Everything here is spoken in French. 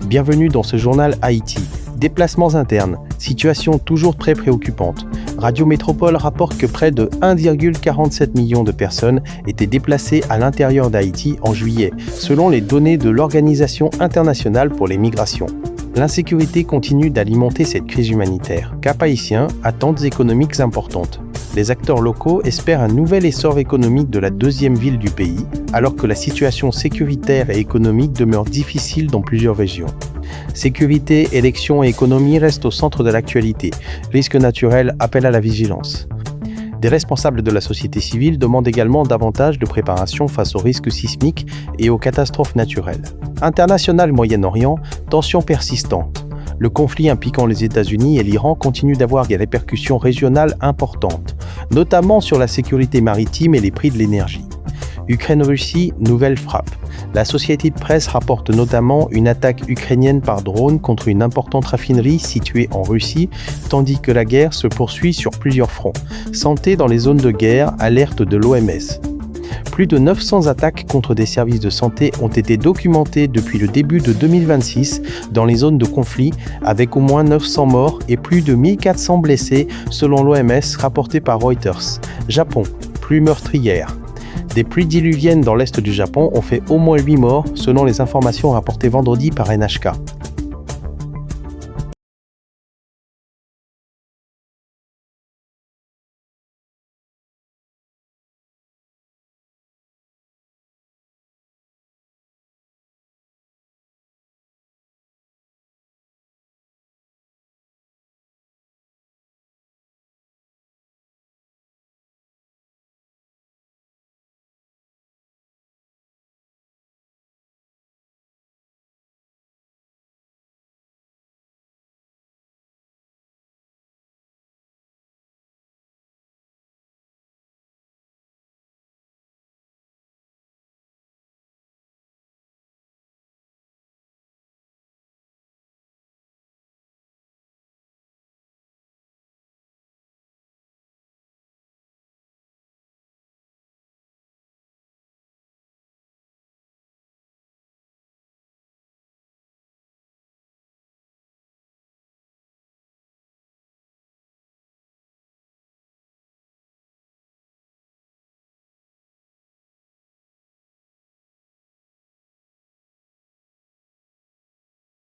Bienvenue dans ce journal Haïti. Déplacements internes, situation toujours très préoccupante. Radio Métropole rapporte que près de 1,47 million de personnes étaient déplacées à l'intérieur d'Haïti en juillet, selon les données de l'Organisation internationale pour les migrations. L'insécurité continue d'alimenter cette crise humanitaire. Cap Haïtien, attentes économiques importantes. Les acteurs locaux espèrent un nouvel essor économique de la deuxième ville du pays, alors que la situation sécuritaire et économique demeure difficile dans plusieurs régions. Sécurité, élections et économie restent au centre de l'actualité. Risques naturels appellent à la vigilance. Des responsables de la société civile demandent également davantage de préparation face aux risques sismiques et aux catastrophes naturelles. International Moyen-Orient, tensions persistantes. Le conflit impliquant les États-Unis et l'Iran continue d'avoir des répercussions régionales importantes, notamment sur la sécurité maritime et les prix de l'énergie. Ukraine-Russie, nouvelle frappe. La société de presse rapporte notamment une attaque ukrainienne par drone contre une importante raffinerie située en Russie, tandis que la guerre se poursuit sur plusieurs fronts. Santé dans les zones de guerre, alerte de l'OMS. Plus de 900 attaques contre des services de santé ont été documentées depuis le début de 2026 dans les zones de conflit, avec au moins 900 morts et plus de 1400 blessés selon l'OMS rapporté par Reuters. Japon, pluie meurtrière. Des pluies diluviennes dans l'est du Japon ont fait au moins 8 morts selon les informations rapportées vendredi par NHK.